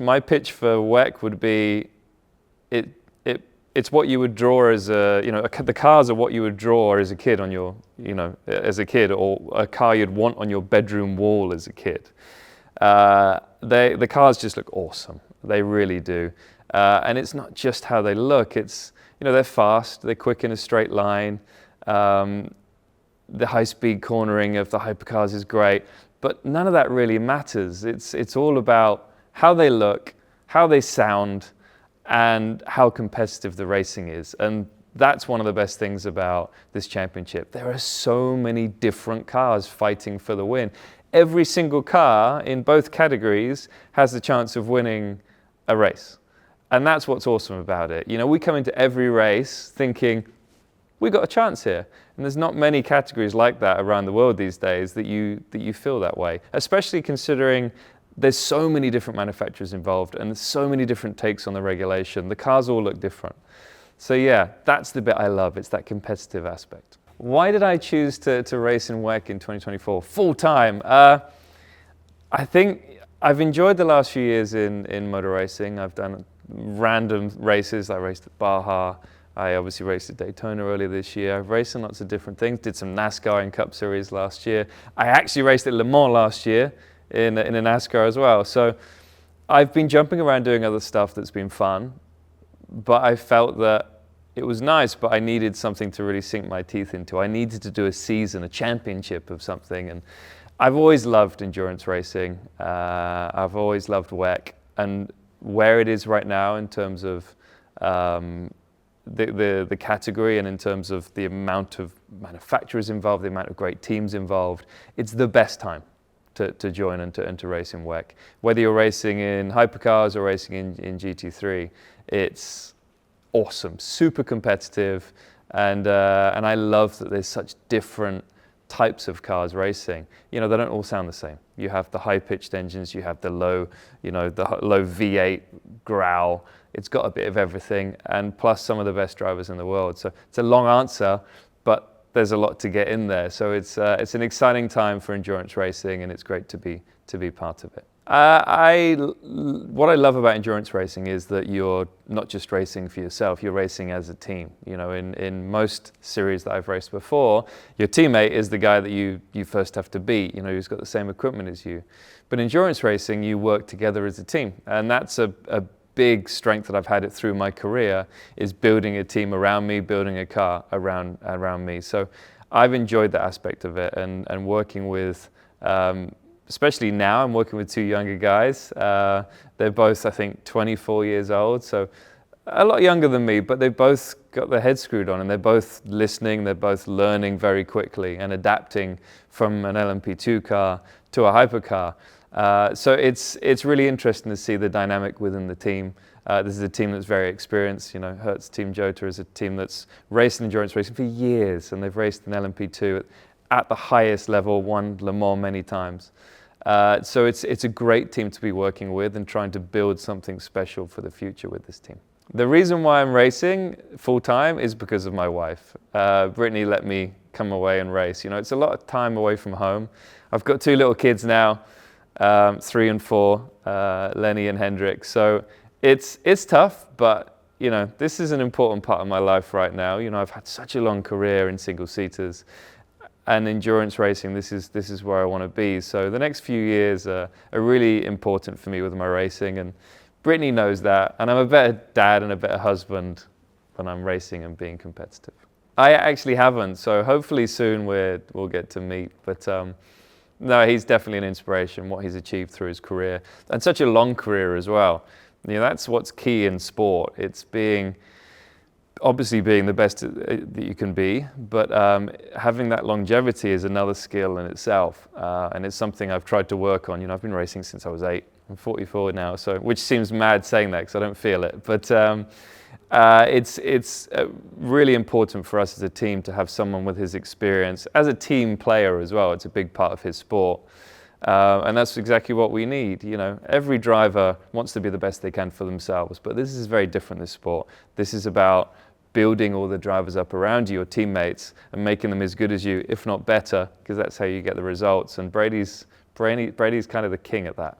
My pitch for WEC would be, it's what you would draw as a, the cars are what you would draw as a kid on your, as a kid, or a car you'd want on your bedroom wall as a kid. The cars just look awesome. They really do. And it's not just how they look. It's, they're fast, they're quick in a straight line. The high-speed cornering of the hypercars is great, but none of that really matters. It's all about how they look, how they sound, and how competitive the racing is. And that's one of the best things about this championship. There are so many different cars fighting for the win. Every single car in both categories has the chance of winning a race. And that's what's awesome about it. We come into every race thinking, we got a chance here. And there's not many categories like that around the world these days that you feel that way, especially considering there's so many different manufacturers involved and there's so many different takes on the regulation. The cars all look different. So yeah, that's the bit I love. It's that competitive aspect. Why did I choose to race in WEC in 2024 full time? I think I've enjoyed the last few years in motor racing. I've done random races. I raced at Baja. I obviously raced at Daytona earlier this year. I've raced in lots of different things. Did some NASCAR in Cup Series last year. I actually raced at Le Mans last year in a NASCAR as well. So I've been jumping around doing other stuff that's been fun, but I felt that it was nice, but I needed something to really sink my teeth into. I needed to do a season, a championship of something. And I've always loved endurance racing. I've always loved WEC. And where it is right now in terms of the category and in terms of the amount of manufacturers involved, the amount of great teams involved, it's the best time to join and to race in WEC. Whether you're racing in hypercars or racing in GT3, it's awesome, super competitive, and I love that there's such different types of cars racing. They don't all sound the same. You have the high-pitched engines, you have the low, the low V8 growl. It's got a bit of everything, and plus some of the best drivers in the world. So it's a long answer, but there's a lot to get in there. So it's an exciting time for endurance racing, and it's great to be part of it. What I love about endurance racing is that you're not just racing for yourself, you're racing as a team. In most series that I've raced before, your teammate is the guy that you first have to beat, who's got the same equipment as you. But endurance racing, you work together as a team. And that's a big strength that I've had it through my career, is building a team around me, building a car around me. So I've enjoyed that aspect of it, and working with, especially now, I'm working with two younger guys. They're both, I think, 24 years old, so a lot younger than me, but they've both got their heads screwed on, and they're both listening, they're both learning very quickly and adapting from an LMP2 car to a hypercar. So it's really interesting to see the dynamic within the team. This is a team that's very experienced. Hertz team Jota is a team that's raced in endurance racing for years, and they've raced in LMP2 at the highest level, won Le Mans many times. So it's a great team to be working with and trying to build something special for the future with this team. The reason why I'm racing full time is because of my wife. Brittany let me come away and race. It's a lot of time away from home. I've got two little kids now, 3 and 4, Lenny and Hendrik. So it's tough, but this is an important part of my life right now. I've had such a long career in single-seaters, and endurance racing, this is where I want to be. So the next few years are really important for me with my racing, and Brittany knows that, and I'm a better dad and a better husband when I'm racing and being competitive. I actually haven't, so hopefully soon we'll get to meet, but no, he's definitely an inspiration, what he's achieved through his career, and such a long career as well. That's what's key in sport. It's obviously being the best that you can be, but having that longevity is another skill in itself, and it's something I've tried to work on. I've been racing since I was 8. I'm 44 now, so which seems mad saying that because I don't feel it, but it's really important for us as a team to have someone with his experience as a team player as well. It's a big part of his sport, and that's exactly what we need. Every driver wants to be the best they can for themselves, but this is very different, this sport. This is about building all the drivers up around you, your teammates, and making them as good as you, if not better, because that's how you get the results. And Brady's kind of the king at that.